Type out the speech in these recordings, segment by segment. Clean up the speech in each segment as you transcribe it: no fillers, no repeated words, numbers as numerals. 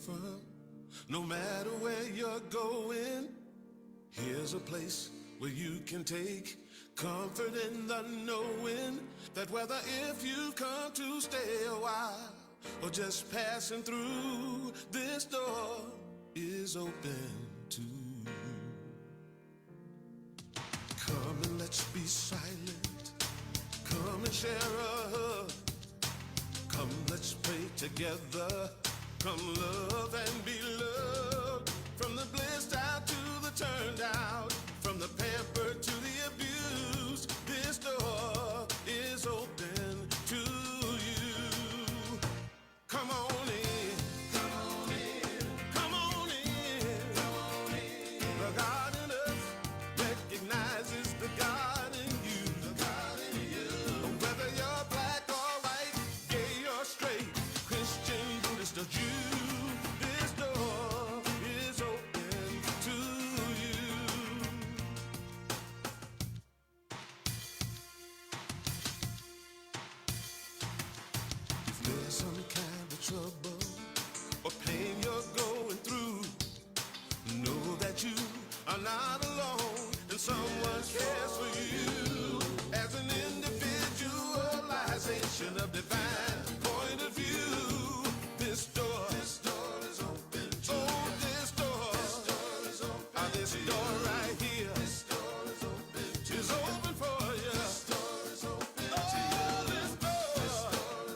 from, no matter where you're going, here's a place where you can take comfort in the knowing that whether if you've come to stay a while or just passing through, this door is open to you. Come and let's be silent. Come and share a hug. Come, let's pray together. Come love and be loved. From the blissed out to the turned out, from the pampered to the abused, this door is open to you. Come on in. Come on in. Come on in. Come on in. The God in us recognizes the God in you. The God in you. Whether you're black or white, gay or straight, Christian, Buddhist or Jew, this door is open to you. If there's some kind of trouble or pain you're going through, know that you are not alone and someone cares for you. As an individualization of divine point of view, this door is open to you. Oh, this door is open. This door right here is open for you. This door is open to you. This door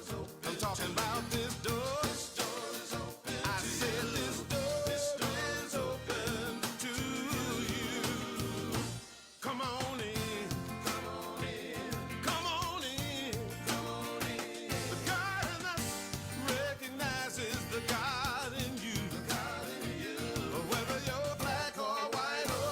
is open. I'm talking about this door. This door is open. I said this door is open to you. Come on in. Come on in. Come on in. Come on in. The God in us recognizes the God in you. The God in you. Whether you're black or white or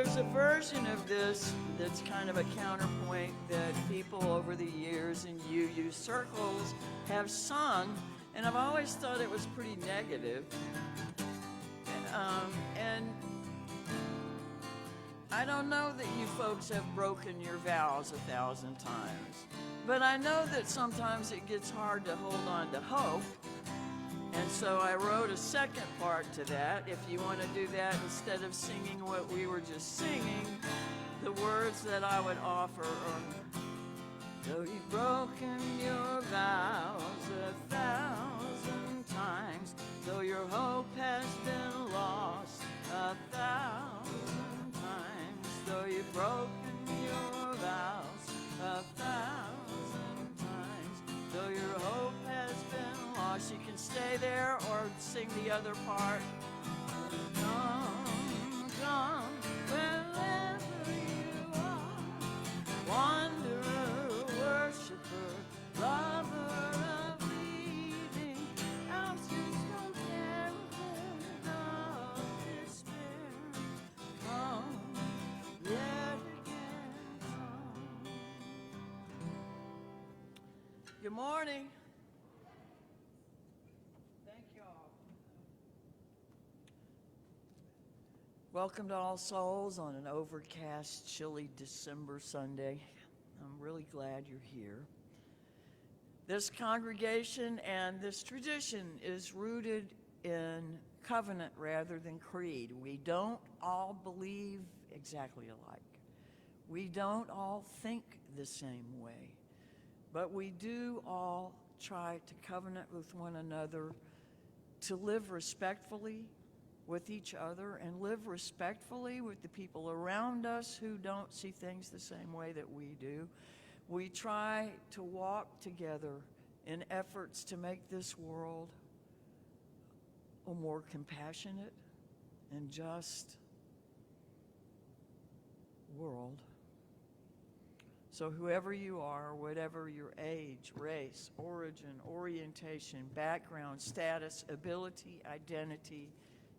there's a version of this that's kind of a counterpoint that people over the years in UU circles have sung, and I've always thought it was pretty negative. And I don't know that you folks have broken your vows 1,000 times, but I know that sometimes it gets hard to hold on to hope. And so I wrote a second part to that. If you want to do that instead of singing what we were just singing, the words that I would offer are, though you've broken your vows 1,000 times, though your hope has been lost 1,000 times, though you've broken your vows 1,000 times, though your hope has been lost. You can stay there or sing the other part. Come, come, wherever you are, wanderer, worshiper, lover of reading, outskirts compare of despair. Come, yet again, come. Good morning. Welcome to All Souls on an overcast, chilly December Sunday. I'm really glad you're here. This congregation and this tradition is rooted in covenant rather than creed. We don't all believe exactly alike. We don't all think the same way. But we do all try to covenant with one another to live respectfully with each other and live respectfully with the people around us who don't see things the same way that we do. We try to walk together in efforts to make this world a more compassionate and just world. So whoever you are, whatever your age, race, origin, orientation, background, status, ability, identity,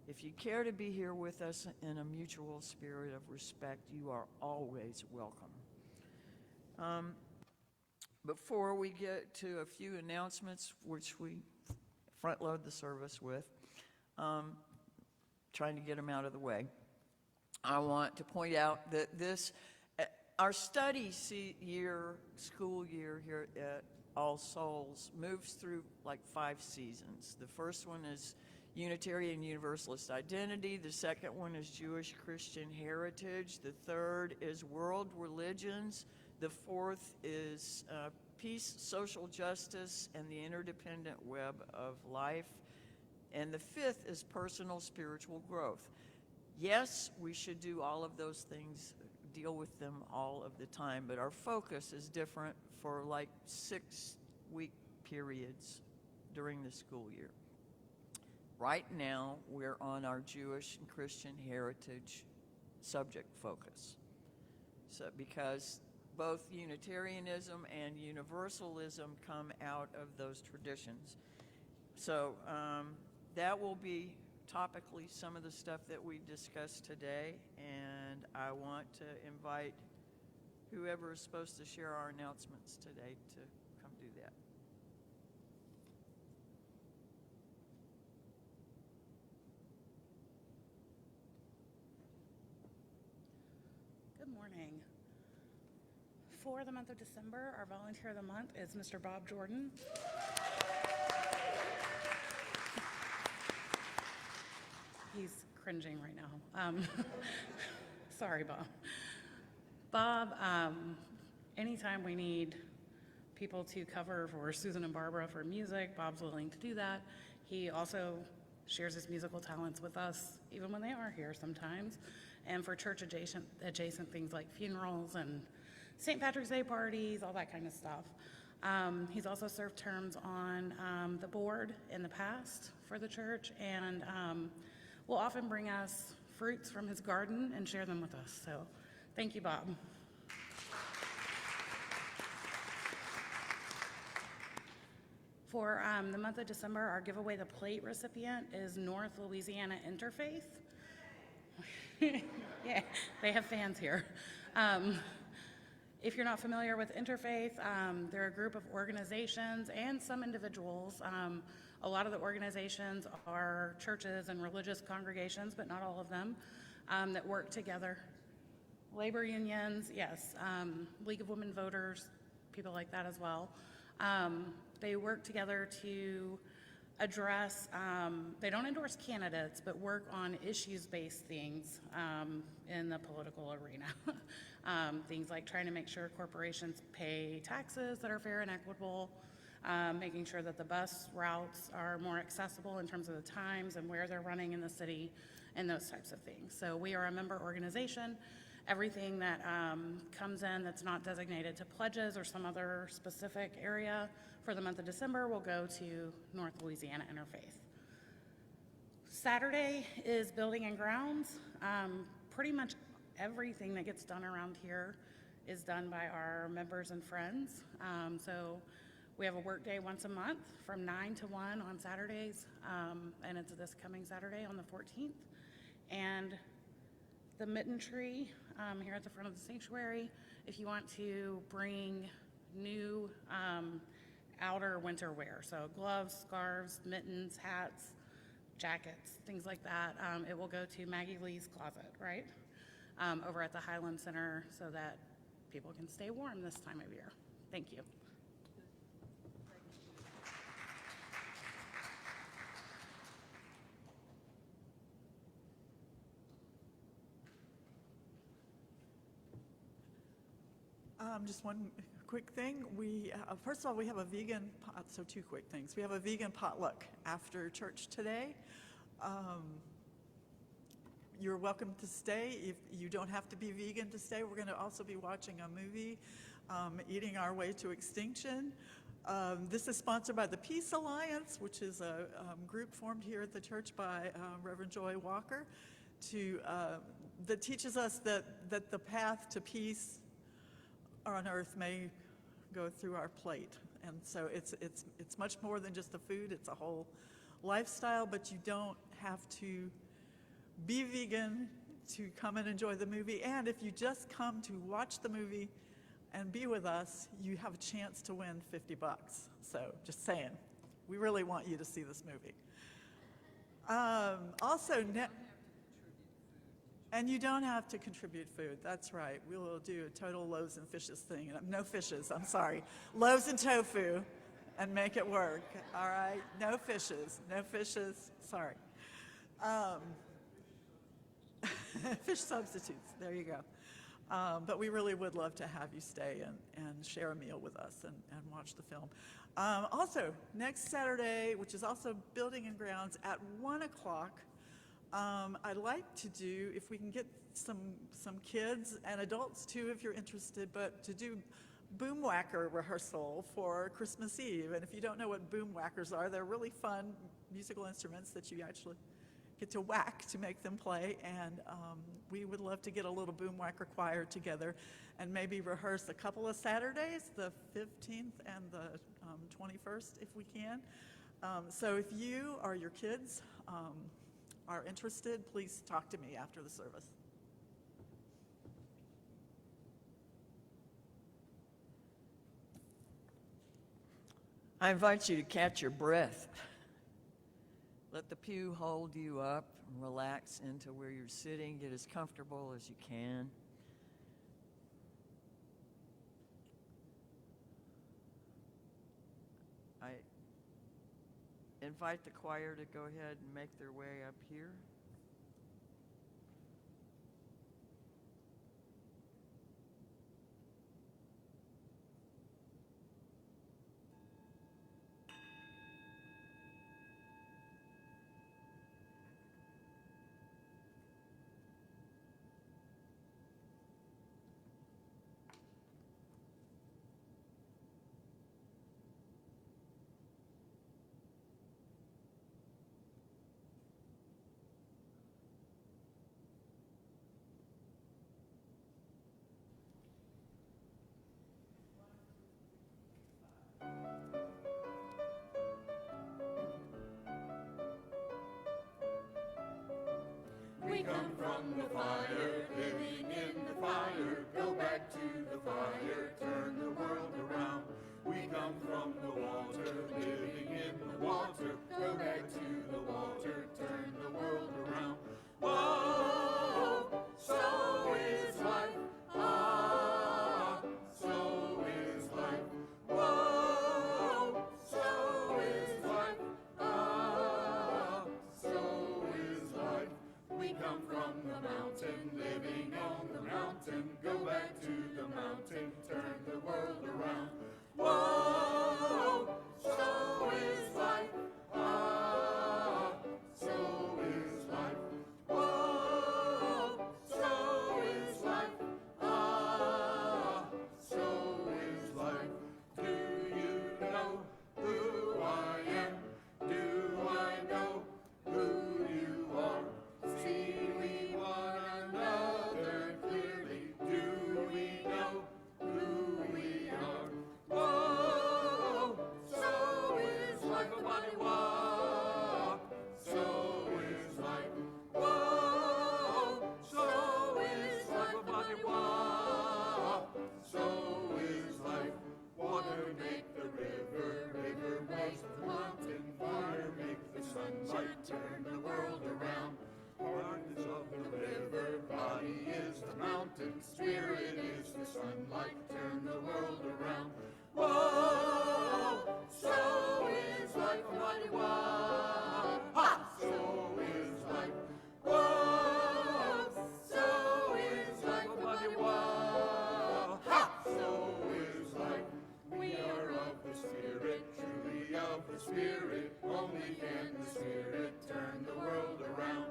if you care to be here with us in a mutual spirit of respect, you are always welcome. Before we get to a few announcements, which we front load the service with, trying to get them out of the way, I want to point out that our study school year here at All Souls moves through like 5 seasons. The first one is Unitarian Universalist Identity. The second one is Jewish Christian Heritage. The third is World Religions. The fourth is Peace, Social Justice, and the Interdependent Web of Life. And the fifth is Personal Spiritual Growth. Yes, we should do all of those things, deal with them all of the time, but our focus is different for like 6-week periods during the school year. Right now, we're on our Jewish and Christian heritage subject focus. So, because both Unitarianism and Universalism come out of those traditions. So that will be topically some of the stuff that we discussed today, and I want to invite whoever is supposed to share our announcements today to come do that. Good morning. For the month of December, our volunteer of the month is Mr. Bob Jordan. He's cringing right now. Sorry, Bob. Bob, anytime we need people to cover for Susan and Barbara for music, Bob's willing to do that. He also shares his musical talents with us, even when they are here sometimes, and for church adjacent things like funerals and St. Patrick's Day parties, all that kind of stuff. He's also served terms on the board in the past for the church, and will often bring us fruits from his garden and share them with us. So thank you, Bob. For the month of December, our giveaway the plate recipient is North Louisiana Interfaith. Yeah, they have fans here. If you're not familiar with Interfaith, they're a group of organizations and some individuals. A lot of the organizations are churches and religious congregations, but not all of them, that work together. Labor unions, yes, League of Women Voters, people like that as well. They work together to address, they don't endorse candidates, but work on issues-based things in the political arena. Things like trying to make sure corporations pay taxes that are fair and equitable, making sure that the bus routes are more accessible in terms of the times and where they're running in the city, and those types of things. So we are a member organization. Everything that comes in that's not designated to pledges or some other specific area for the month of December will go to North Louisiana Interfaith. Saturday is building and grounds. Pretty much everything that gets done around here is done by our members and friends. So we have a work day once a month from 9 to 1 on Saturdays, and it's this coming Saturday on the 14th. And the mitten tree here at the front of the sanctuary, if you want to bring new outer winter wear, so gloves, scarves, mittens, hats, jackets, things like that, it will go to Maggie Lee's closet, right? Over at the Highland Center so that people can stay warm this time of year. Thank you. Just one quick thing. First of all, we have a vegan pot, so two quick things. We have a vegan potluck after church today. You're welcome to stay. If you don't have to be vegan to stay, we're going to also be watching a movie, Eating Our Way to Extinction. This is sponsored by the Peace Alliance, which is a group formed here at the church by Reverend Joy Walker that teaches us that the path to peace on earth may go through our plate. And so it's much more than just the food, it's a whole lifestyle, but you don't have to be vegan to come and enjoy the movie. And if you just come to watch the movie and be with us, you have a chance to win $50. So just saying, we really want you to see this movie. And you don't have to contribute food. That's right. We will do a total loaves and fishes thing. No fishes, I'm sorry. Loaves and tofu and make it work. All right? No fishes. No fishes. Sorry. Fish substitutes. There you go. But we really would love to have you stay and share a meal with us and watch the film. Also, next Saturday, which is also Building and Grounds, at 1 o'clock, I'd like to do, if we can get some kids and adults too, if you're interested, but to do boom whacker rehearsal for Christmas Eve. And if you don't know what boom whackers are, they're really fun musical instruments that you actually get to whack to make them play. And we would love to get a little boom whacker choir together and maybe rehearse a couple of Saturdays, the 15th and the 21st, if we can. So if you or your kids are interested, please talk to me after the service. I invite you to catch your breath. Let the pew hold you up and relax into where you're sitting. Get as comfortable as you can. I invite the choir to go ahead and make their way up here. come from the fire, living in the fire. Go back to the fire, turn the world around. We come from the water, living in the water. Go back to the water, turn the world around. Oh, so is life. Ah, so is life. Whoa, so is life. Ah, so is life. We come from the mountain, living on the mountain. Go back to the mountain, turn the world around. Whoa, so is life. Ah, so is life. Whoa, so is life. Ah, so is life. Do you know who I am? Do I know who you are? See we one another clearly. Do we know who we are? Whoa, so is life a body walk. So is life. Whoa, so is life a body walk. So is life. Water make the river, river makes the mountain, fire make the sunlight, turn the world around. Heart is of the river, body is the mountain, spirit is the sunlight, turn the world around. Whoa, so is life a mighty walk. Ha! So is life. Whoa, so is life a mighty walk. Ha! So is life. We are of the Spirit, truly of the Spirit. Only can the Spirit turn the world around.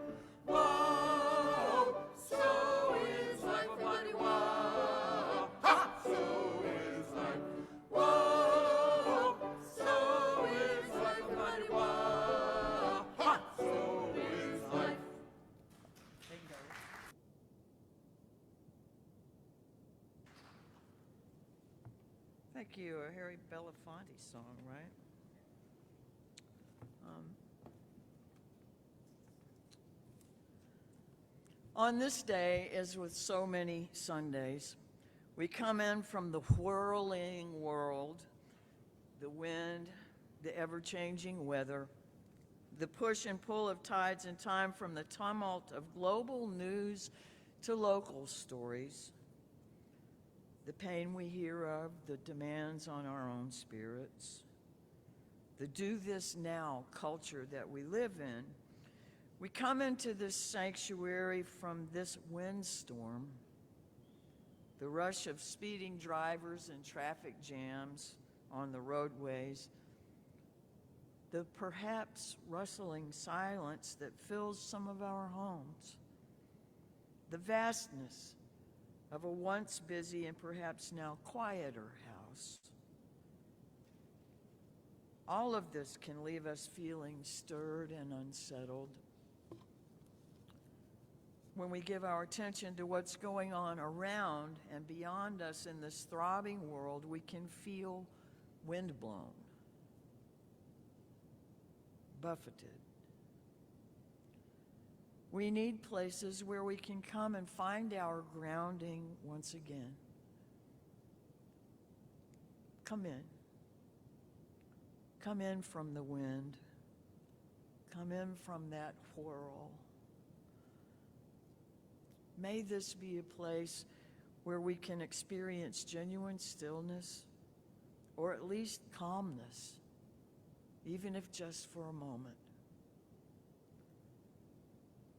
Whoa, so is life a mighty walk. Ha! So is life. Whoa, so is life a mighty walk. Ha! So is life. Bingo. Thank you. A Harry Belafonte song, right? On this day, as with so many Sundays, we come in from the whirling world, the wind, the ever-changing weather, the push and pull of tides and time, from the tumult of global news to local stories, the pain we hear of, the demands on our own spirits, the do this now culture that we live in. We come into this sanctuary from this windstorm, the rush of speeding drivers and traffic jams on the roadways, the perhaps rustling silence that fills some of our homes, the vastness of a once busy and perhaps now quieter house. All of this can leave us feeling stirred and unsettled. When we give our attention to what's going on around and beyond us in this throbbing world, we can feel windblown, buffeted. We need places where we can come and find our grounding once again. Come in. Come in from the wind. Come in from that whirl. May this be a place where we can experience genuine stillness, or at least calmness, even if just for a moment.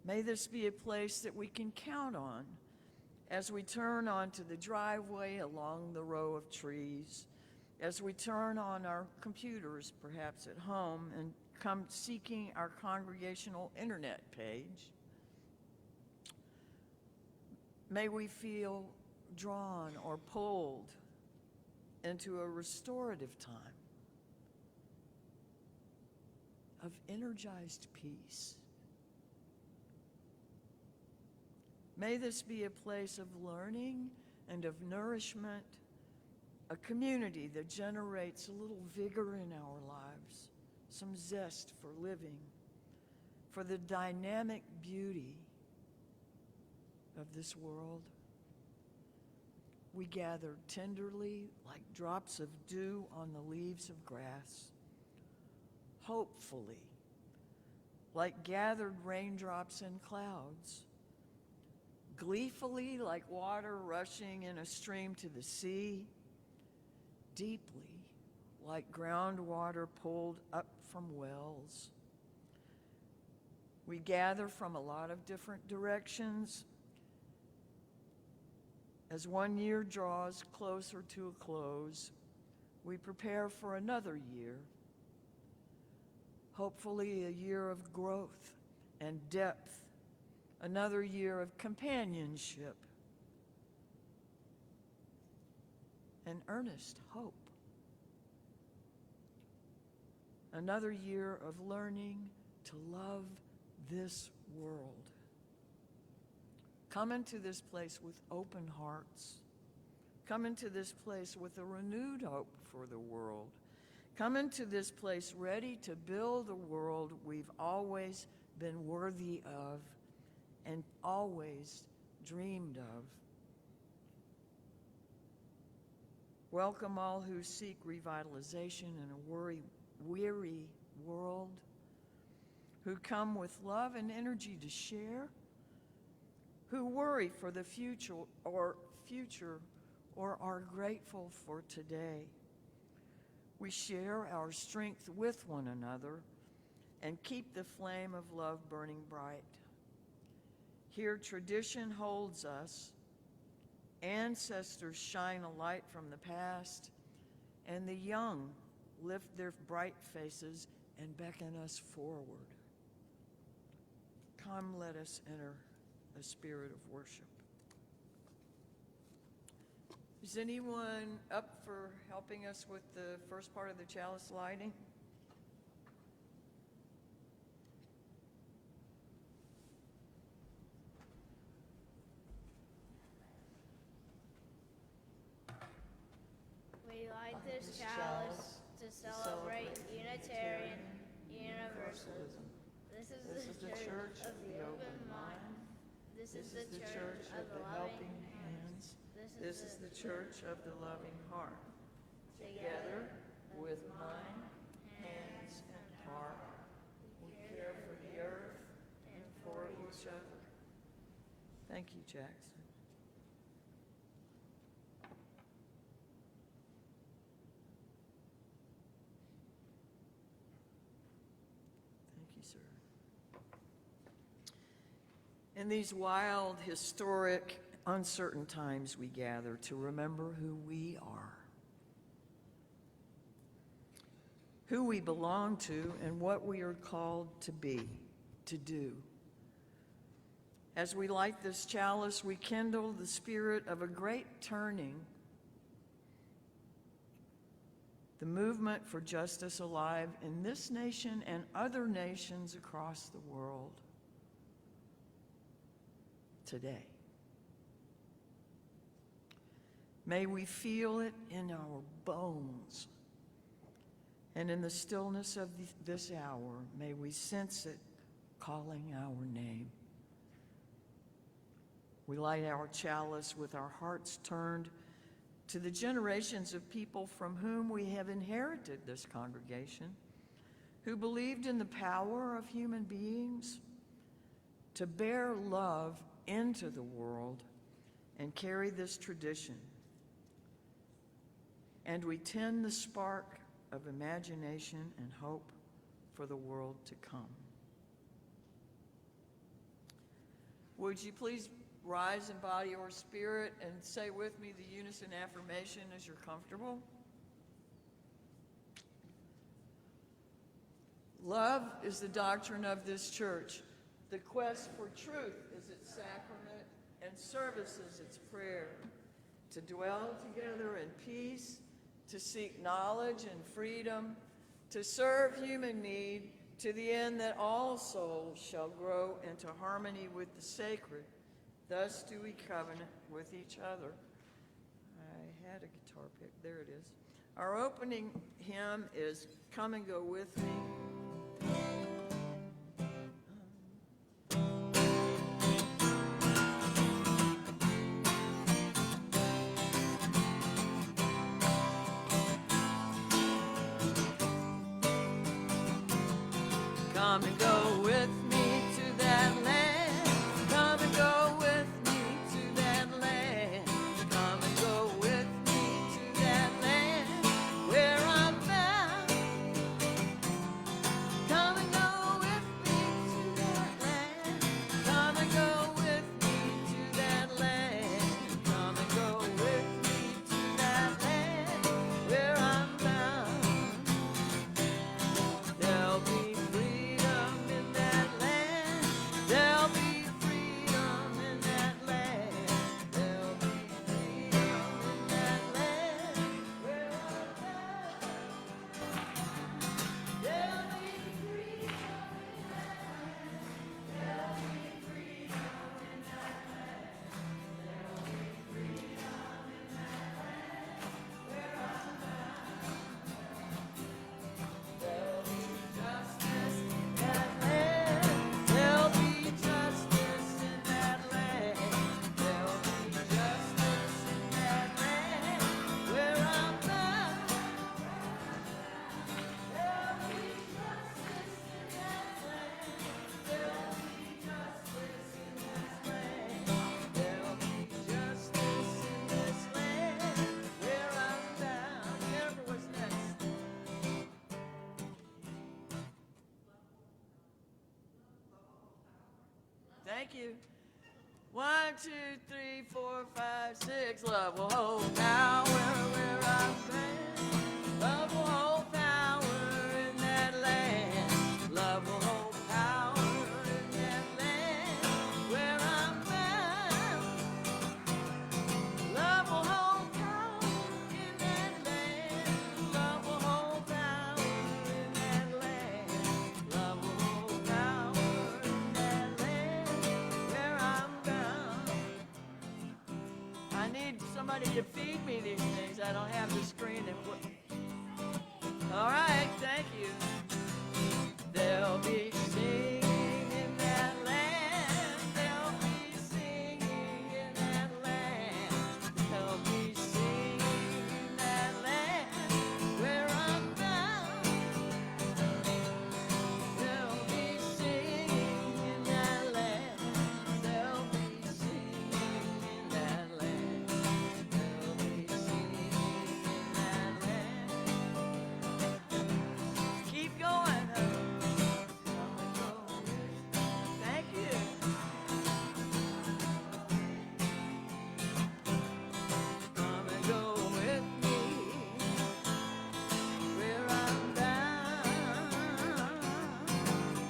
May this be a place that we can count on as we turn onto the driveway along the row of trees, as we turn on our computers, perhaps at home, and come seeking our congregational internet page. May we feel drawn or pulled into a restorative time of energized peace. May this be a place of learning and of nourishment, a community that generates a little vigor in our lives, some zest for living, for the dynamic beauty of this world. We gather tenderly like drops of dew on the leaves of grass, hopefully like gathered raindrops in clouds, gleefully like water rushing in a stream to the sea, deeply like groundwater pulled up from wells. We gather from a lot of different directions. As one year draws closer to a close, we prepare for another year, hopefully a year of growth and depth, another year of companionship and earnest hope, another year of learning to love this world. Come into this place with open hearts. Come into this place with a renewed hope for the world. Come into this place ready to build the world we've always been worthy of and always dreamed of. Welcome all who seek revitalization in a weary world, who come with love and energy to share, who worry for the future or are grateful for today. We share our strength with one another and keep the flame of love burning bright. Here tradition holds us, ancestors shine a light from the past, and the young lift their bright faces and beckon us forward. Come, let us enter a spirit of worship. Is anyone up for helping us with the first part of the chalice lighting? We light this chalice to celebrate Unitarian Universalism. This is the church of the open mind. This is the church of the helping hands. This is the church of the loving heart. Together with mind, hands, and heart, we care for the earth and for each other. Thank you, Jackson. Thank you, sir. In these wild, historic, uncertain times, we gather to remember who we are, who we belong to, and what we are called to be, to do. As we light this chalice, we kindle the spirit of a great turning, the movement for justice alive in this nation and other nations across the world today. May we feel it in our bones, and in the stillness of this hour, may we sense it calling our name. We light our chalice with our hearts turned to the generations of people from whom we have inherited this congregation, who believed in the power of human beings to bear love into the world and carry this tradition. And we tend the spark of imagination and hope for the world to come. Would you please rise in body or spirit and say with me the unison affirmation as you're comfortable? Love is the doctrine of this church. The quest for truth is its sacrament, and service is its prayer. To dwell together in peace, to seek knowledge and freedom, to serve human need, to the end that all souls shall grow into harmony with the sacred. Thus do we covenant with each other. I had a guitar pick. There it is. Our opening hymn is Come and Go With Me. Come and go with me to that land. Come and go with me to that land. Come and go with me to that land where I'm bound. Come and go with me to that land. Come and go with me to that land. Come and go with me to that land where I'm bound. There'll be freedom in that land. There'll be freedom in that land. There'll be freedom in that land where I'm bound. There'll be freedom in that land. There'll be freedom in that land. There'll be freedom in that land where I'm bound. There'll be justice in that land. There'll be justice in that land. There'll be justice in that land where I'm bound. There'll be justice in that land. There'll be justice in this land. There'll be justice in this land where I'm bound. Jennifer, what's next? Thank you. 1, 2, 3, 4, 5, 6. Love will hold power where I'm bound. Love will hold power in that land. Love will hold power in that land where I'm bound. Love will hold power in that land. Love will hold power in that land. Love will hold power in that land where I'm bound. I need somebody to feed me these things. I don't have the screen. All right, thank you. There'll be singing in that land. There'll be singing in that land. There'll be singing in that land where I'm bound. There'll be singing in that land. There'll be singing in that land. There'll be singing in that land. Keep going, huh? Come and go with me. Thank you. Come and go with me where I'm bound.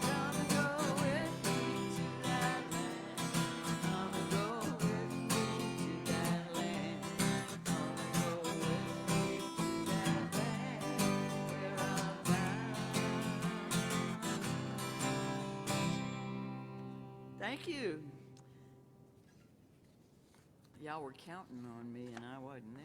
Come and go with me to that land. Come and go with me to that land. Come and go with me to that land where I'm bound. Thank you. Y'all were counting on me and I wasn't there.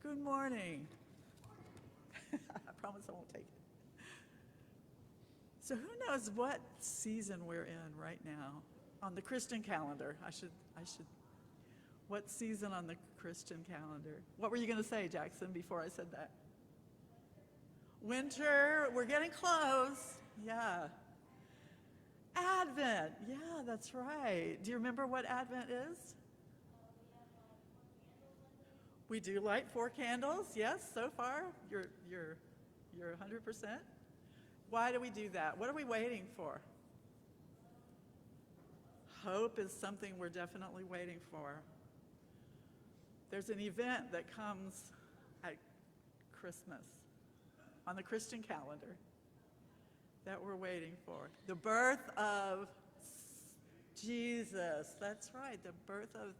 Good morning. I promise I won't take it. So who knows what season we're in right now on the Christian calendar? I should. What season on the Christian calendar? What were you going to say, Jackson, before I said that? Winter. We're getting close. Yeah. Advent. Yeah, that's right. Do you remember what Advent is? We do light 4 candles. Yes, so far you're 100%. Why do we do that? What are we waiting for? Hope is something we're definitely waiting for. There's an event that comes at Christmas on the Christian calendar that we're waiting for. The birth of Jesus. That's right, the birth of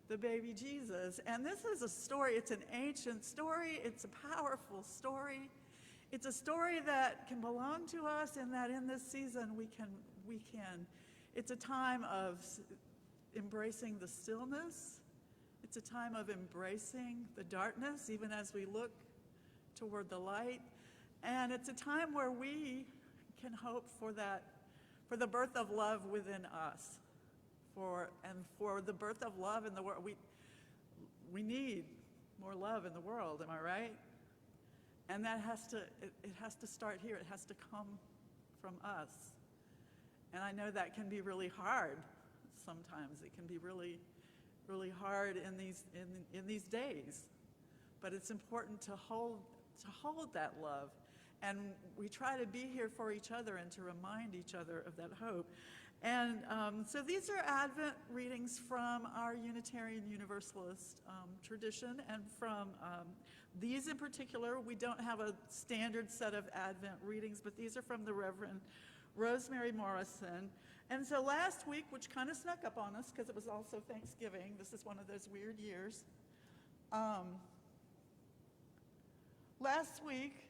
the baby Jesus. And this is a story, it's an ancient story, it's a powerful story. It's a story that can belong to us in that in this season we can, it's a time of embracing the stillness. It's a time of embracing the darkness, even as we look toward the light. And it's a time where we can hope for that for the birth of love within us, for the birth of love in the world. We need more love in the world, am I right? And that it has to start here. It has to come from us. And I know that can be really hard sometimes. It can be really, really hard in these days. But it's important to hold that love. And we try to be here for each other and to remind each other of that hope. And so these are Advent readings from our Unitarian Universalist tradition, and from these in particular, we don't have a standard set of Advent readings, but these are from the Reverend Rosemary Morrison. And so last week, which kind of snuck up on us because it was also Thanksgiving, this is one of those weird years. Last week,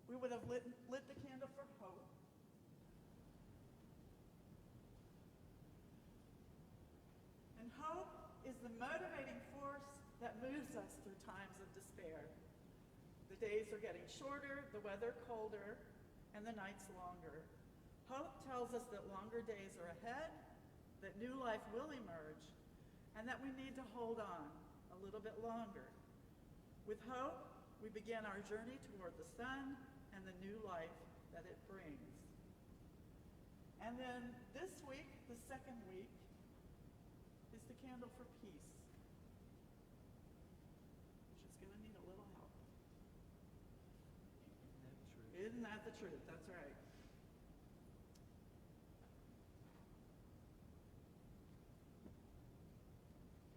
we would have lit the candle for hope. And hope is the motivating force that moves us through times of despair. The days are getting shorter, the weather colder, and the nights longer. Hope tells us that longer days are ahead, that new life will emerge, and that we need to hold on a little bit longer. With hope, we begin our journey toward the sun and the new life that it brings. And then this week, the second week, is the candle for peace, which is going to need a little help. Isn't that the truth? That's right.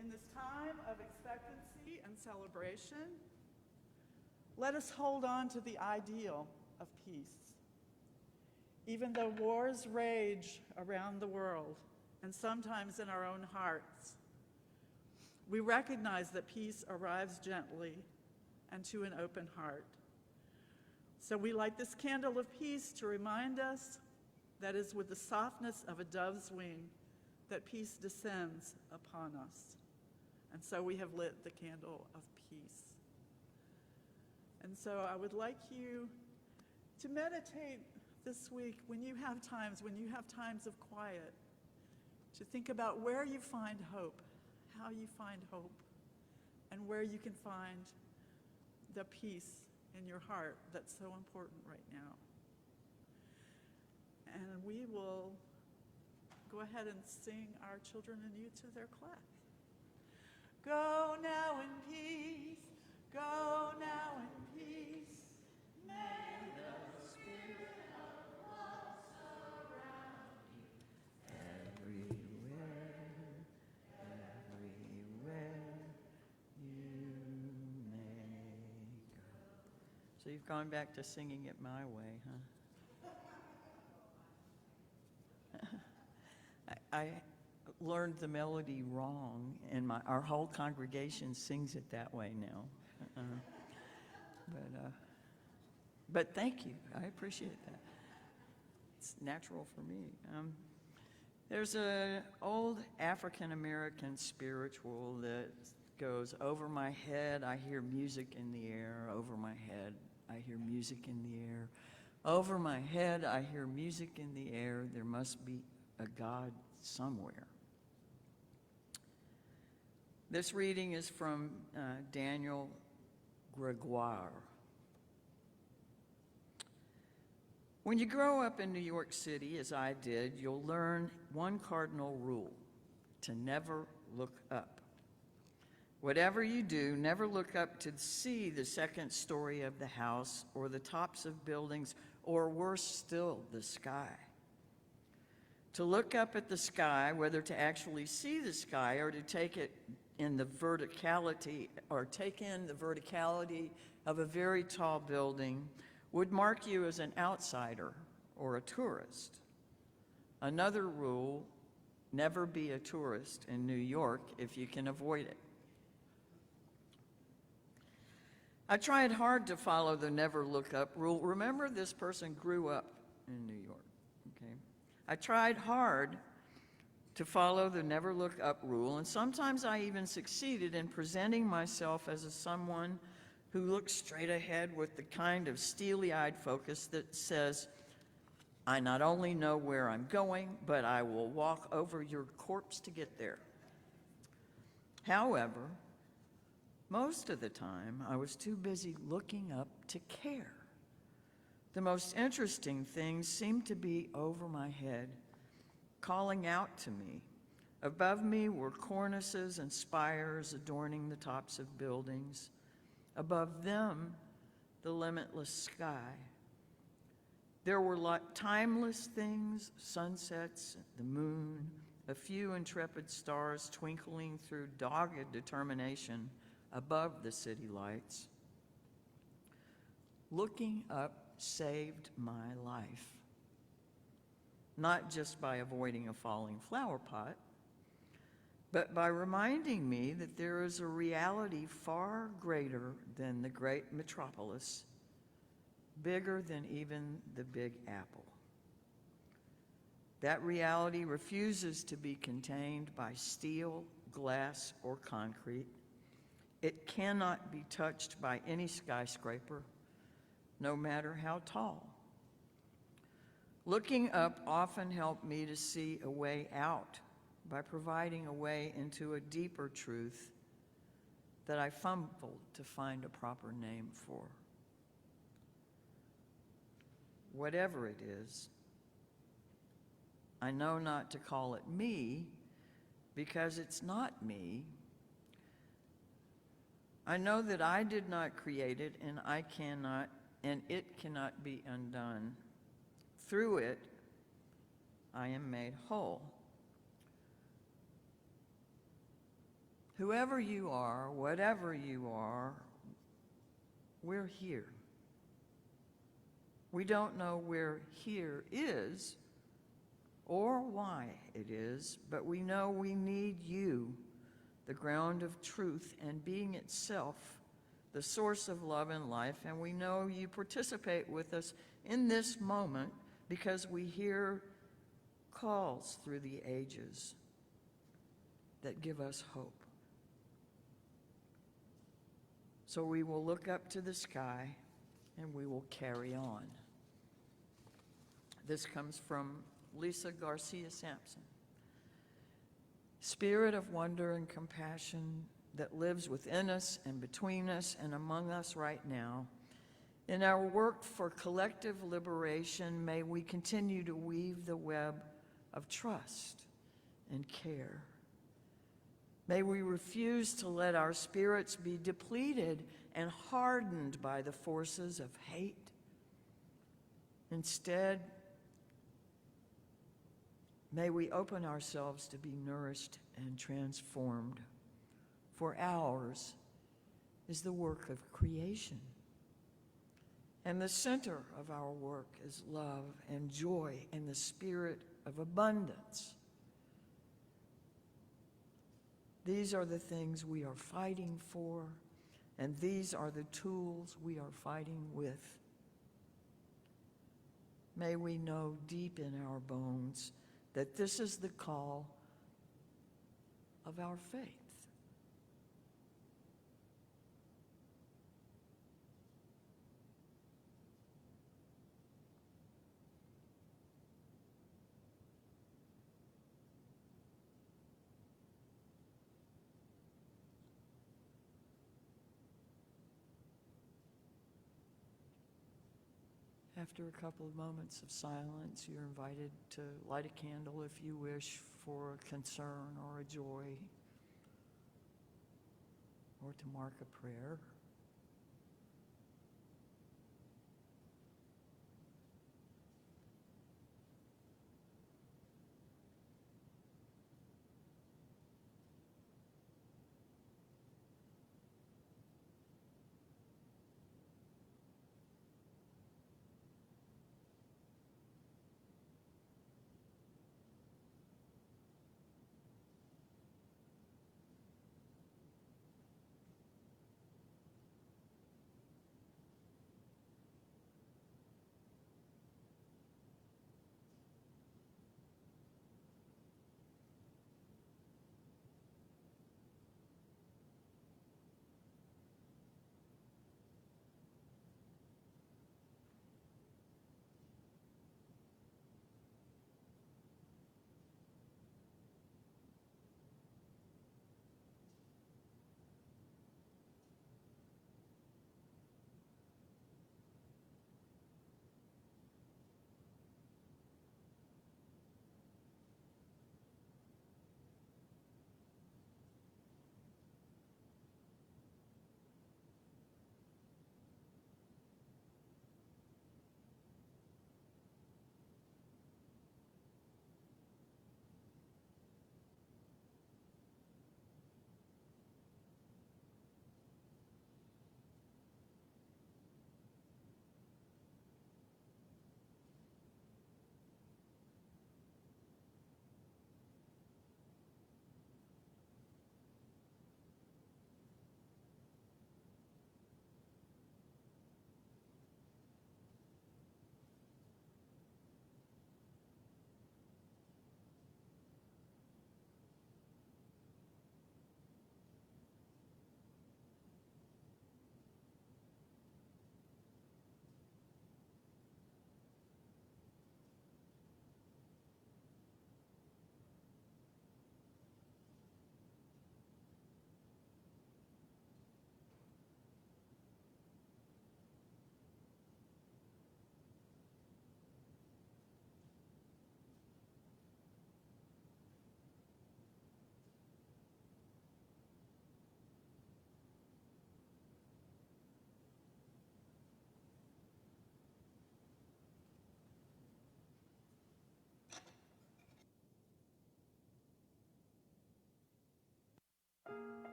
In this time of expectancy and celebration, let us hold on to the ideal of peace. Even though wars rage around the world, and sometimes in our own hearts, we recognize that peace arrives gently and to an open heart. So we light this candle of peace to remind us that it is with the softness of a dove's wing that peace descends upon us. And so we have lit the candle of peace. And so I would like you to meditate this week when you have times of quiet, to think about where you find hope, how you find hope, and where you can find the peace in your heart that's so important right now. And we will go ahead and sing our children and youth to their class. Go now in peace, go now in peace. May the spirit of love surround you everywhere you may go. So you've gone back to singing it my way, huh? I learned the melody wrong, and our whole congregation sings it that way now. But thank you. I appreciate that. It's natural for me. There's an old African-American spiritual that goes, over my head, I hear music in the air. Over my head, I hear music in the air. Over my head, I hear music in the air. There must be a God somewhere. This reading is from Daniel Gregoire. When you grow up in New York City, as I did, you'll learn one cardinal rule: to never look up. Whatever you do, never look up to see the second story of the house or the tops of buildings, or worse still, the sky. To look up at the sky, whether to actually see the sky or to take it in the verticality, or take in the verticality of a very tall building, would mark you as an outsider or a tourist. Another rule: never be a tourist in New York if you can avoid it. I tried hard to follow the never look up rule. Remember, this person grew up in New York, okay? I tried hard to follow the never look up rule, and sometimes I even succeeded in presenting myself as someone who looks straight ahead with the kind of steely-eyed focus that says, I not only know where I'm going, but I will walk over your corpse to get there. However, most of the time, I was too busy looking up to care. The most interesting things seemed to be over my head, calling out to me. Above me were cornices and spires adorning the tops of buildings. Above them, the limitless sky. There were timeless things, sunsets, the moon, a few intrepid stars twinkling through dogged determination above the city lights. Looking up saved my life, not just by avoiding a falling flower pot, but by reminding me that there is a reality far greater than the great metropolis, bigger than even the Big Apple. That reality refuses to be contained by steel, glass, or concrete. It cannot be touched by any skyscraper, no matter how tall. Looking up often helped me to see a way out by providing a way into a deeper truth that I fumbled to find a proper name for. Whatever it is, I know not to call it me because it's not me. I know that I did not create it and it cannot be undone. Through it, I am made whole. Whoever you are, whatever you are, we're here. We don't know where here is or why it is, but we know we need you, the ground of truth and being itself, the source of love and life, and we know you participate with us in this moment because we hear calls through the ages that give us hope. So we will look up to the sky and we will carry on. This comes from Lisa Garcia Sampson. Spirit of wonder and compassion that lives within us and between us and among us right now, in our work for collective liberation, may we continue to weave the web of trust and care. May we refuse to let our spirits be depleted and hardened by the forces of hate. Instead, may we open ourselves to be nourished and transformed, for ours is the work of creation. And the center of our work is love and joy and the spirit of abundance. These are the things we are fighting for, and these are the tools we are fighting with. May we know deep in our bones that this is the call of our faith. After a couple of moments of silence, you're invited to light a candle if you wish for a concern or a joy, or to mark a prayer.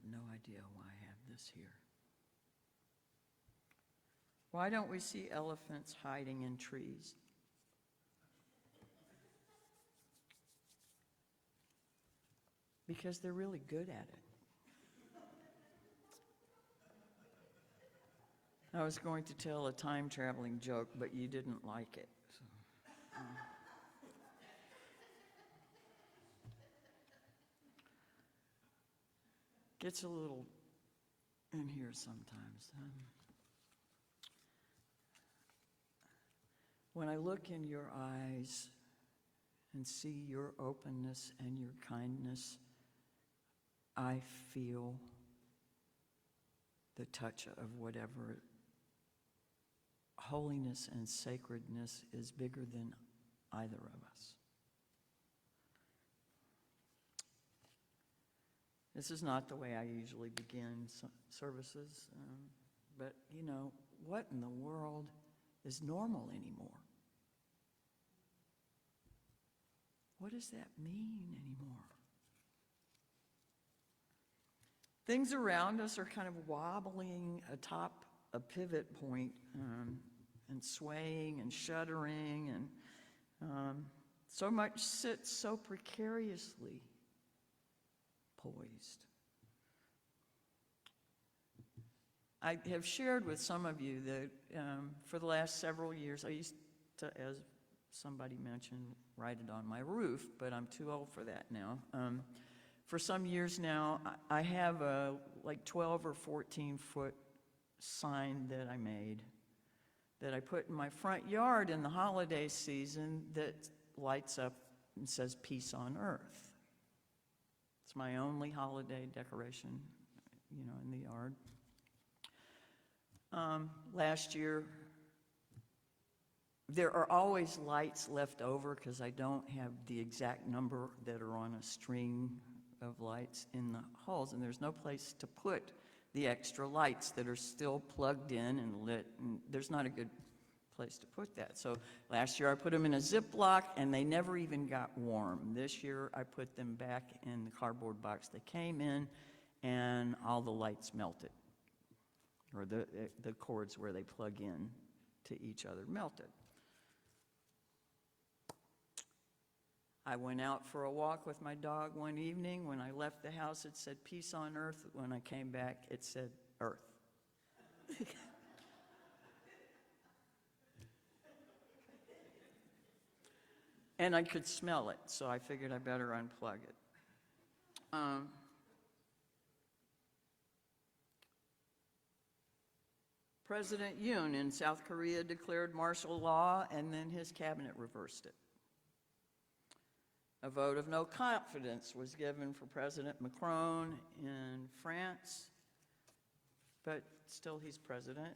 have no idea why I have this here. Why don't we see elephants hiding in trees? Because they're really good at it. I was going to tell a time-traveling joke, but you didn't like it. So, Gets a little in here sometimes. When I look in your eyes and see your openness and your kindness, I feel the touch of whatever holiness and sacredness is bigger than either of us. This is not the way I usually begin services, but you know, what in the world is normal anymore? What does that mean anymore? Things around us are kind of wobbling atop a pivot point, and swaying and shuddering, and so much sits so precariously poised. I have shared with some of you that for the last several years, I used to, as somebody mentioned, write it on my roof, but I'm too old for that now. For some years now, I have a like 12 or 14 foot sign that I made that I put in my front yard in the holiday season that lights up and says peace on earth. It's my only holiday decoration, you know, in the yard. Last year, there are always lights left over because I don't have the exact number that are on a string of lights in the halls, and there's no place to put the extra lights that are still plugged in and lit, and there's not a good place to put that. So last year I put them in a Ziploc, and they never even got warm. This year I put them back in the cardboard box they came in, and all the lights melted, or the cords where they plug in to each other melted. I went out for a walk with my dog one evening. When I left the house, it said peace on earth. When I came back, it said earth. And I could smell it, so I figured I better unplug it. President Yoon in South Korea declared martial law, and then his cabinet reversed it. A vote of no confidence was given for President Macron in France, but still he's president.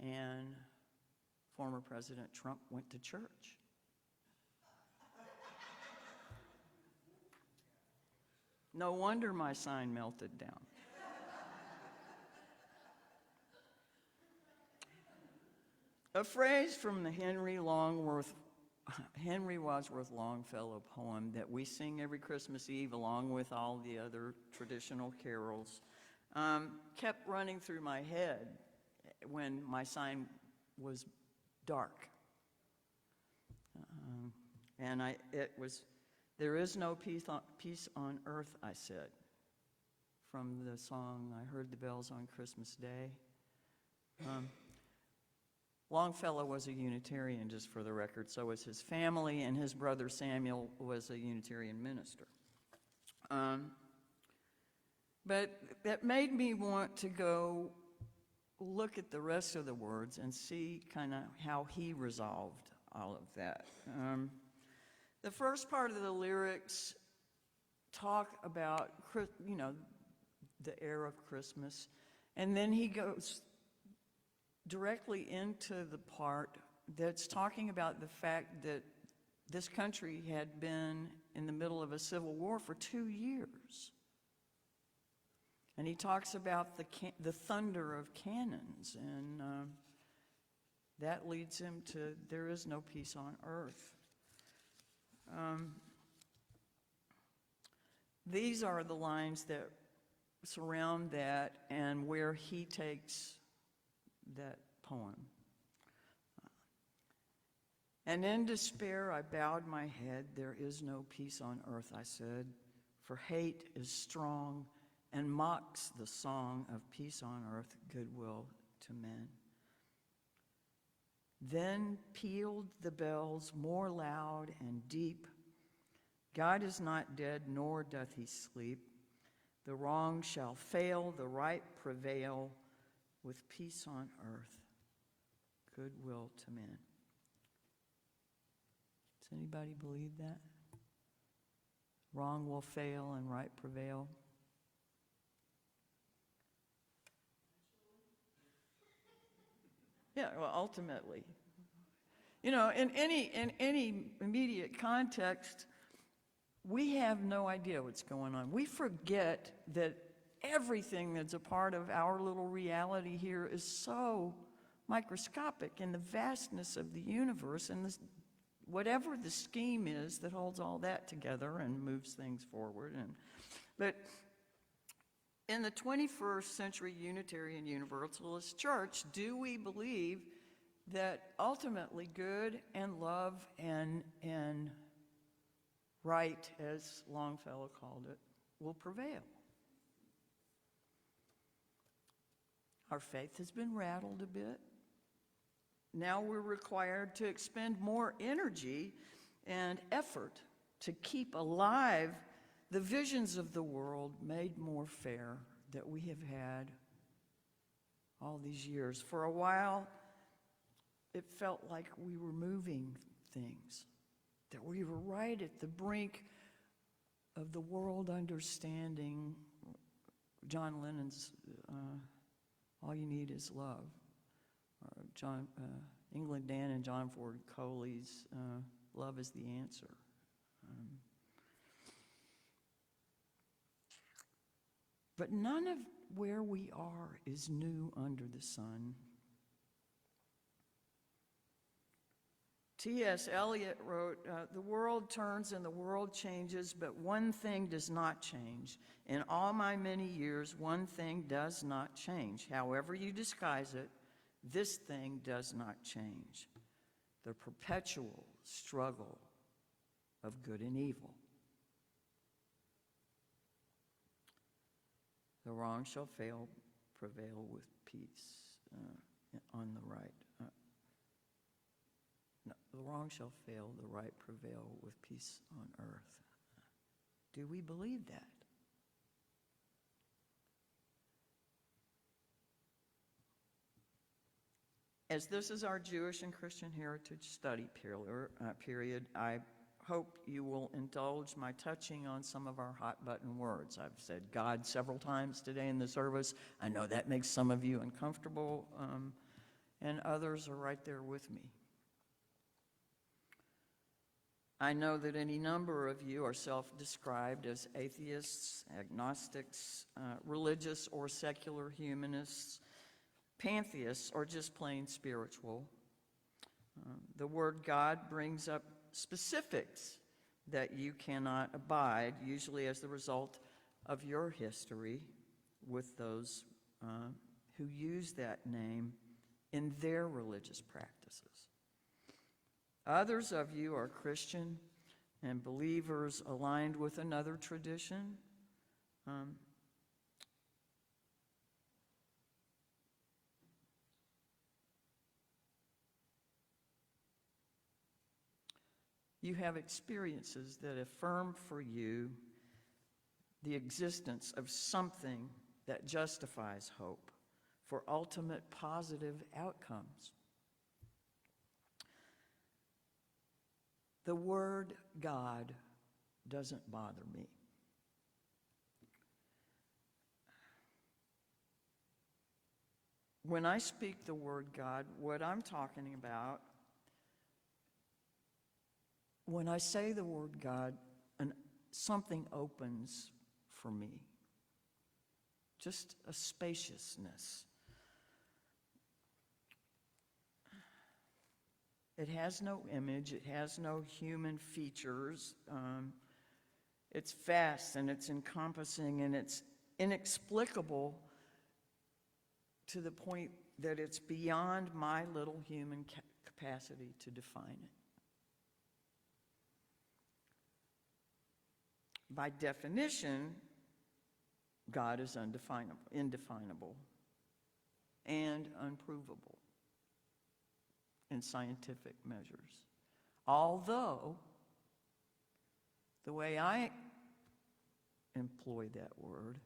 And former President Trump went to church. No wonder my sign melted down. A phrase from the Henry Wadsworth Longfellow poem that we sing every Christmas Eve along with all the other traditional carols kept running through my head when my sign was dark. And it was, there is no peace on earth, I said, from the song, I Heard the Bells on Christmas Day. Longfellow was a Unitarian, just for the record, so was his family, and his brother Samuel was a Unitarian minister. But that made me want to go look at the rest of the words and see kind of how he resolved all of that. The first part of the lyrics talk about, you know, the air of Christmas, and then he goes directly into the part that's talking about the fact that this country had been in the middle of a civil war for 2 years. And he talks about the thunder of cannons, and that leads him to, there is no peace on earth. These are the lines that surround that and where he takes that poem. And in despair I bowed my head. There is no peace on earth, I said, for hate is strong and mocks the song of peace on earth, goodwill to men. Then pealed the bells more loud and deep. God is not dead, nor doth he sleep. The wrong shall fail, the right prevail, with peace on earth, goodwill to men. Does anybody believe that? Wrong will fail and right prevail. Yeah, well, ultimately. You know, in any immediate context, we have no idea what's going on. We forget that everything that's a part of our little reality here is so microscopic in the vastness of the universe and whatever the scheme is that holds all that together and moves things forward. But in the 21st century Unitarian Universalist Church, do we believe that ultimately good and love and right, as Longfellow called it, will prevail? Our faith has been rattled a bit. Now we're required to expend more energy and effort to keep alive the visions of the world made more fair that we have had all these years. For a while, it felt like we were moving things, that we were right at the brink of the world understanding John Lennon's All You Need Is Love, or England Dan and John Ford Coley's Love is the Answer. But none of where we are is new under the sun. T.S. Eliot wrote, the world turns and the world changes, but one thing does not change. In all my many years, one thing does not change. However you disguise it, this thing does not change. The perpetual struggle of good and evil. The wrong shall fail, prevail with peace on the right. No, the wrong shall fail, the right prevail with peace on earth. Do we believe that? As this is our Jewish and Christian heritage study period, I hope you will indulge my touching on some of our hot button words. I've said God several times today in the service. I know that makes some of you uncomfortable, and others are right there with me. I know that any number of you are self-described as atheists, agnostics, religious or secular humanists, pantheists, or just plain spiritual. The word God brings up specifics that you cannot abide, usually as the result of your history with those who use that name in their religious practices. Others of you are Christian and believers aligned with another tradition. You have experiences that affirm for you the existence of something that justifies hope for ultimate positive outcomes. The word God doesn't bother me. When I speak the word God, what I'm talking about, when I say the word God, something opens for me. Just a spaciousness. It has no image, it has no human features. It's vast and it's encompassing and it's inexplicable to the point that it's beyond my little human capacity to define it. By definition, God is indefinable, and unprovable in scientific measures. Although, the way I employ that word,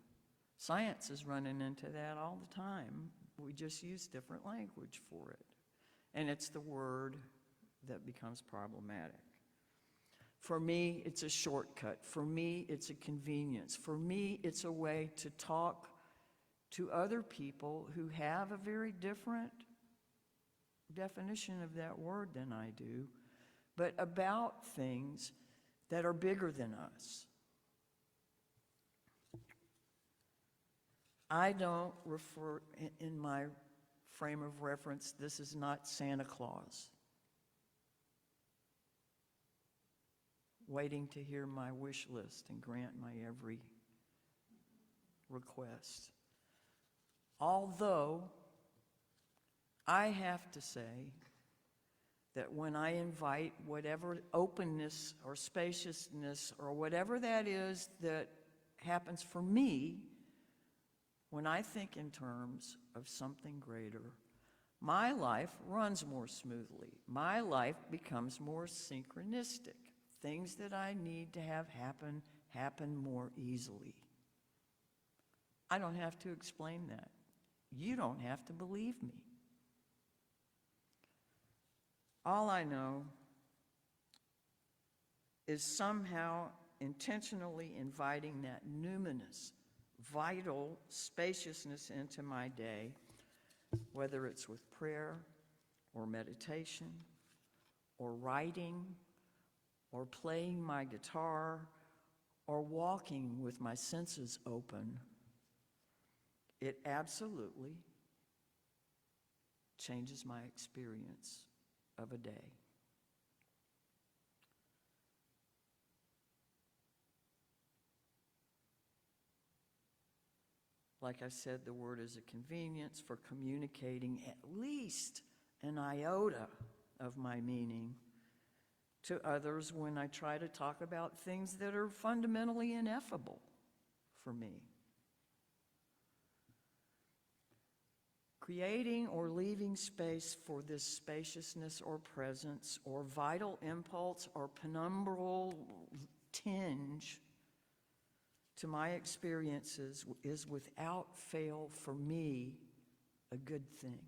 science is running into that all the time. We just use different language for it. And it's the word that becomes problematic. For me, it's a shortcut. For me, it's a convenience. For me, it's a way to talk to other people who have a very different definition of that word than I do, but about things that are bigger than us. I don't refer, in my frame of reference, this is not Santa Claus waiting to hear my wish list and grant my every request. Although, I have to say that when I invite whatever openness or spaciousness or whatever that is that happens for me, when I think in terms of something greater, my life runs more smoothly. My life becomes more synchronistic. Things that I need to have happen more easily. I don't have to explain that. You don't have to believe me. All I know is somehow intentionally inviting that numinous, vital spaciousness into my day, whether it's with prayer or meditation or writing or playing my guitar or walking with my senses open. It absolutely changes my experience of a day. Like I said, the word is a convenience for communicating at least an iota of my meaning to others when I try to talk about things that are fundamentally ineffable for me. Creating or leaving space for this spaciousness or presence or vital impulse or penumbral tinge to my experiences is without fail for me a good thing.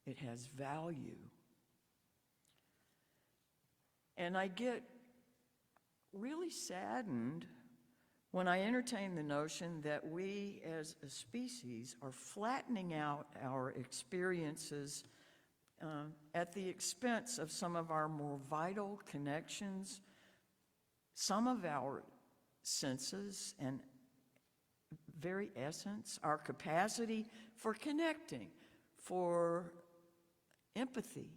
It has value. And I get really saddened when I entertain the notion that we as a species are flattening out our experiences at the expense of some of our more vital connections, some of our senses and very essence, our capacity for connecting, for empathy,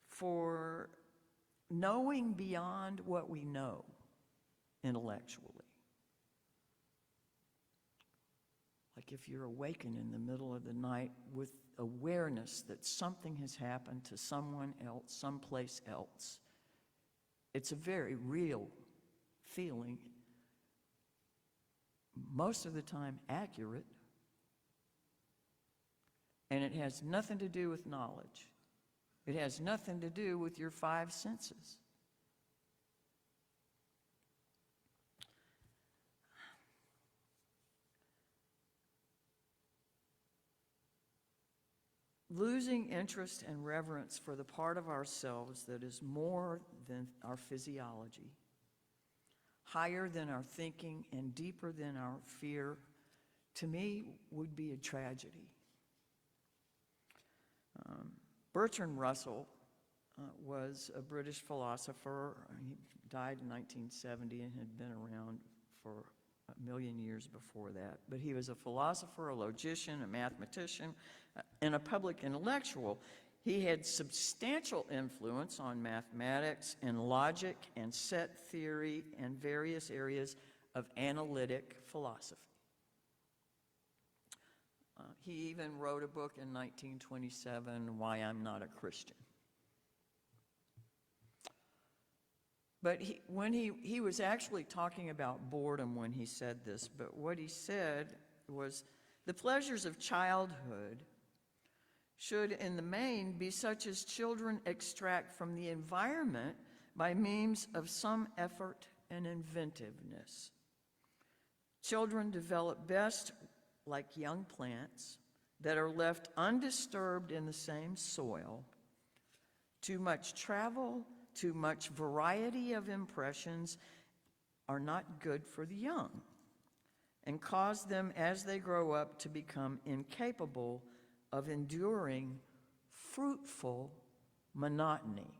for knowing beyond what we know intellectually. Like if you're awakened in the middle of the night with awareness that something has happened to someone else, someplace else. It's a very real feeling, most of the time accurate, and it has nothing to do with knowledge. It has nothing to do with your five senses. Losing interest and reverence for the part of ourselves that is more than our physiology, higher than our thinking, and deeper than our fear, to me, would be a tragedy. Bertrand Russell was a British philosopher. He died in 1970 and had been around for a million years before that. But he was a philosopher, a logician, a mathematician, and a public intellectual. He had substantial influence on mathematics and logic and set theory and various areas of analytic philosophy. He even wrote a book in 1927, Why I'm Not a Christian. But when he was actually talking about boredom when he said this, but what he said was, the pleasures of childhood should in the main be such as children extract from the environment by means of some effort and inventiveness. Children develop best like young plants that are left undisturbed in the same soil. Too much travel, too much variety of impressions are not good for the young and cause them as they grow up to become incapable of enduring fruitful monotony.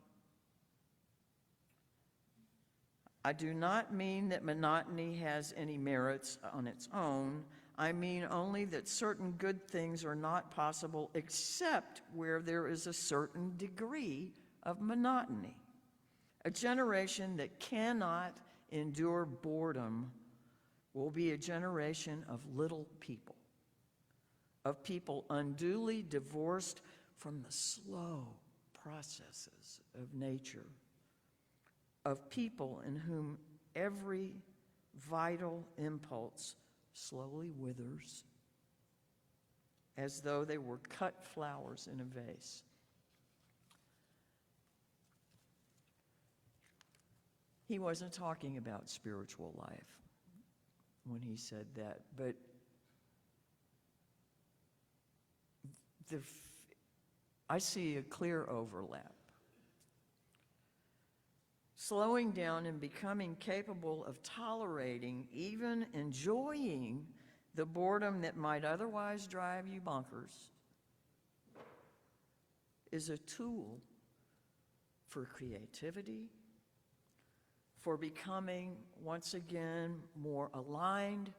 I do not mean that monotony has any merits on its own. I mean only that certain good things are not possible except where there is a certain degree of monotony. A generation that cannot endure boredom will be a generation of little people, of people unduly divorced from the slow processes of nature, of people in whom every vital impulse slowly withers, as though they were cut flowers in a vase. He wasn't talking about spiritual life when he said that, but I see a clear overlap. Slowing down and becoming capable of tolerating, even enjoying, the boredom that might otherwise drive you bonkers is a tool for creativity, for becoming, once again, more aligned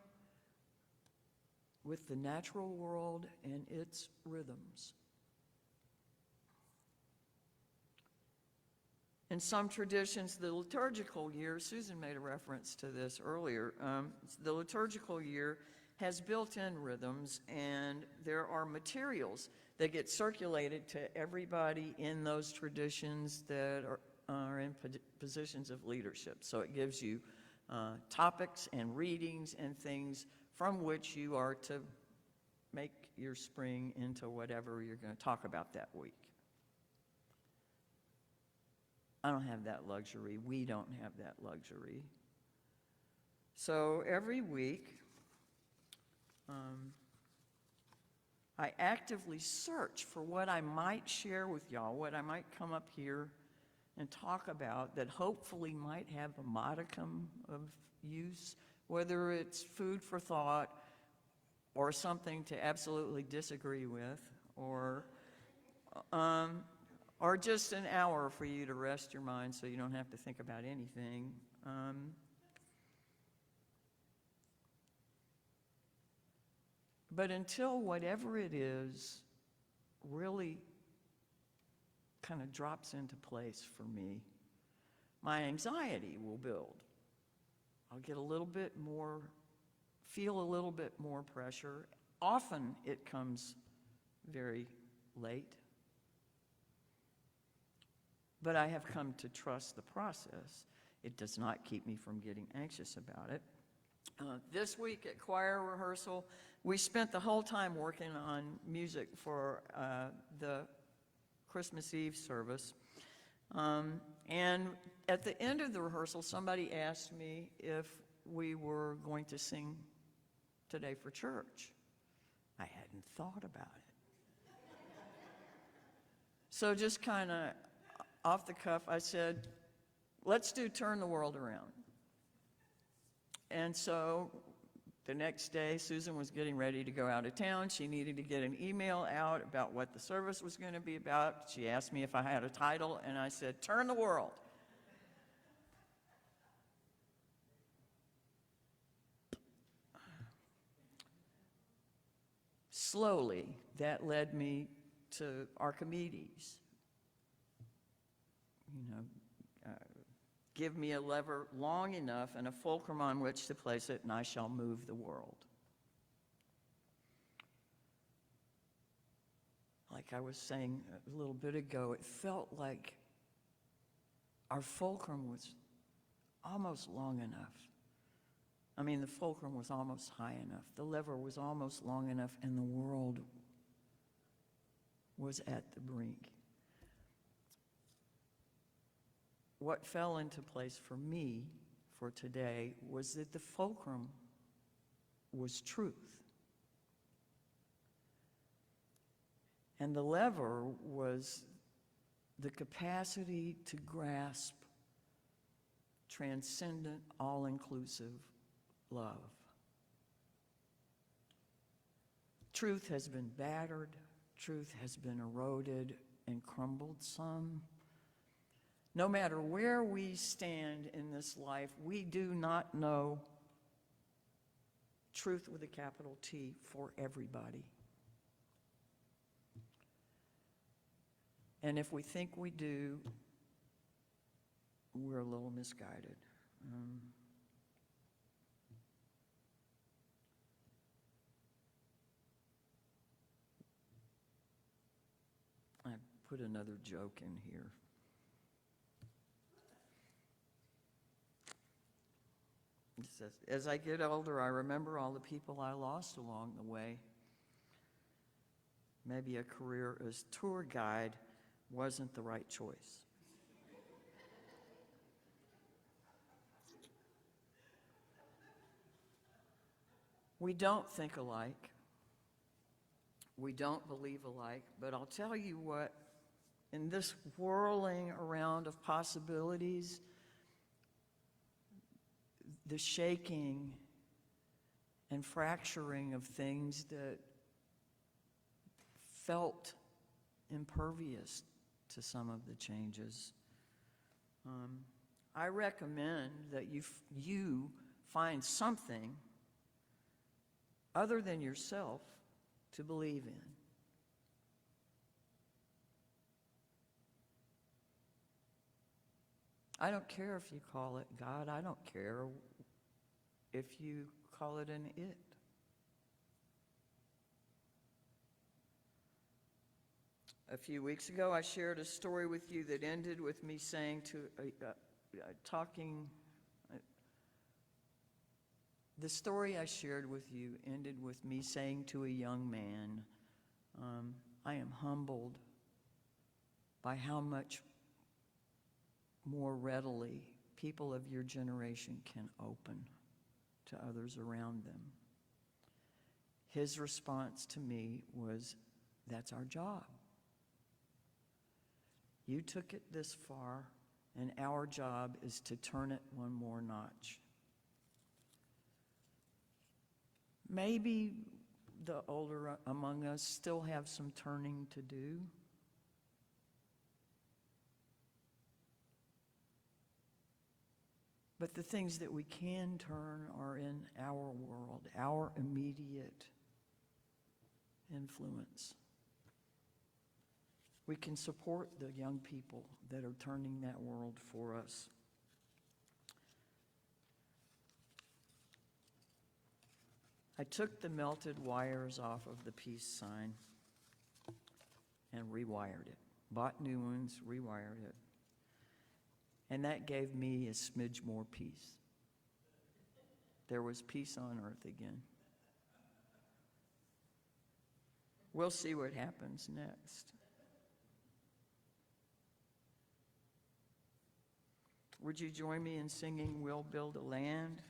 with the natural world and its rhythms. In some traditions, the liturgical year, Susan made a reference to this earlier, the liturgical year has built-in rhythms, and there are materials that get circulated to everybody in those traditions that are in positions of leadership. So it gives you topics and readings and things from which you are to make your spring into whatever you're going to talk about that week. I don't have that luxury. We don't have that luxury. So every week, I actively search for what I might share with y'all, what I might come up here and talk about that hopefully might have a modicum of use, whether it's food for thought or something to absolutely disagree with, or just an hour for you to rest your mind so you don't have to think about anything. But until whatever it is really kind of drops into place for me, my anxiety will build. I'll get a little bit more, feel a little bit more pressure. Often it comes very late. But I have come to trust the process. It does not keep me from getting anxious about it. This week at choir rehearsal, we spent the whole time working on music for the Christmas Eve service. And at the end of the rehearsal, somebody asked me if we were going to sing today for church. I hadn't thought about it. So just kind of off the cuff, I said, let's do Turn the World Around. And so the next day, Susan was getting ready to go out of town. She needed to get an email out about what the service was going to be about. She asked me if I had a title, and I said, Turn the World. Slowly, that led me to Archimedes, give me a lever long enough and a fulcrum on which to place it, and I shall move the world. Like I was saying a little bit ago, it felt like our fulcrum was almost long enough. I mean, the fulcrum was almost high enough. The lever was almost long enough, and the world was at the brink. What fell into place for me for today was that the fulcrum was truth. And the lever was the capacity to grasp transcendent, all-inclusive love. Truth has been battered, truth has been eroded and crumbled some. No matter where we stand in this life, we do not know truth with a capital T for everybody. And if we think we do, we're a little misguided. I put another joke in here. It says, as I get older, I remember all the people I lost along the way. Maybe a career as tour guide wasn't the right choice. We don't think alike. We don't believe alike, but I'll tell you what, in this whirling around of possibilities, the shaking and fracturing of things that felt impervious to some of the changes, I recommend that you find something other than yourself to believe in. I don't care if you call it God. I don't care if you call it an it. A few weeks ago, I shared a story with you that ended with me saying to, the story I shared with you ended with me saying to a young man, I am humbled by how much more readily people of your generation can open to others around them. His response to me was, that's our job. You took it this far, and our job is to turn it one more notch. Maybe the older among us still have some turning to do. But the things that we can turn are in our world, our immediate influence. We can support the young people that are turning that world for us. I took the melted wires off of the peace sign and rewired it. Bought new ones, rewired it. And that gave me a smidge more peace. There was peace on earth again. We'll see what happens next. Would you join me in singing We'll Build a Land?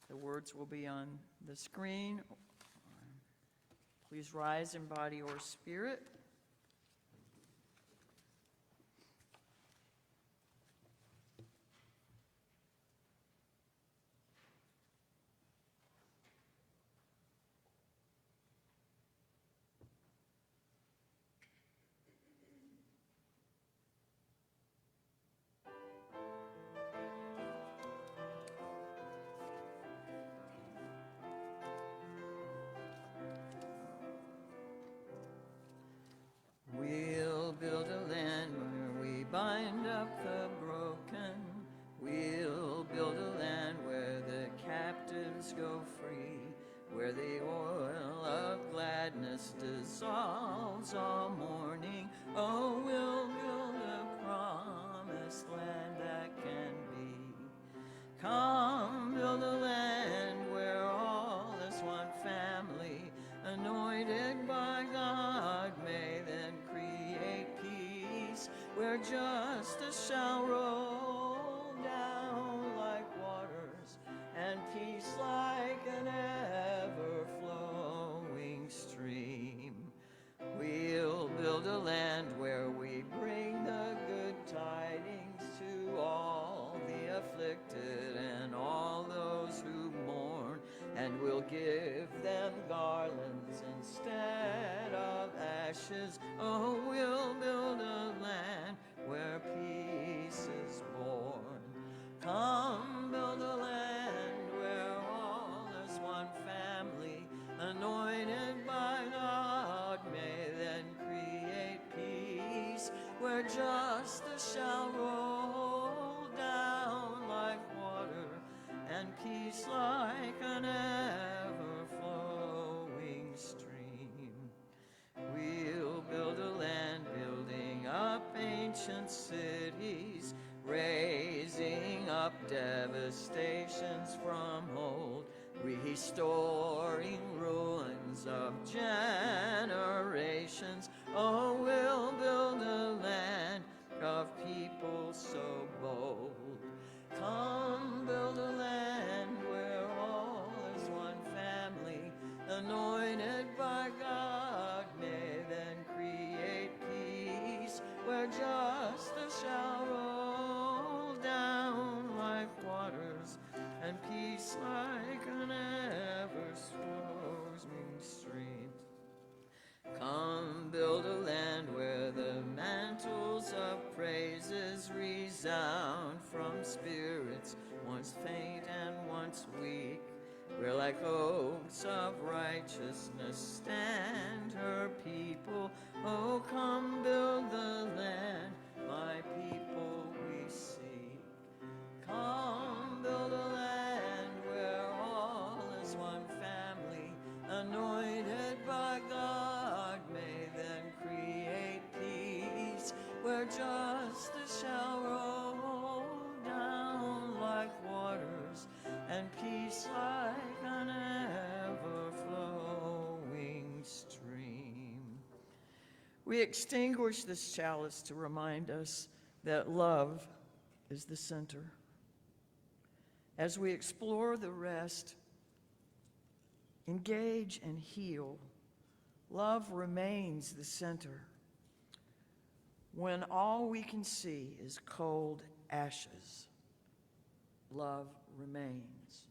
The words will be on the screen. Please rise in body or spirit. where the oil of gladness dissolves all mourning. Oh, we'll build a promised land that can be. Come, build a land where all is one family, anointed by God, may then create peace, where justice shall roll down like waters, and peace like an ever-flowing stream. We'll build a land where we bring the good tidings to all the afflicted and all those who mourn, and we'll give them garlands instead of ashes. Oh, we'll build a land where peace is born. Come, build a land where all is one family, anointed by God, may then create peace, where justice shall roll down like water, and peace like an ever-flowing stream. We'll build a land, building up ancient cities, raising up devastations from old, restoring ruins of generations. Oh, we'll build a land of people so bold. Come, build a land where all is one family, anointed by God, may then create peace, where justice shall roll down like waters, and peace like an ever-flowing stream. Come, build a land where the mantles of praises resound from spirits once faint and once weak, where like oaks of righteousness stand her people. Oh, come, build the land, my people we seek. Come, build a land where all is one family, anointed by God, may then create peace, where justice shall roll down like waters, and peace like an ever-flowing stream. We extinguish this chalice to remind us that love is the center. As we explore the rest, engage and heal, love remains the center. When all we can see is cold ashes, love remains.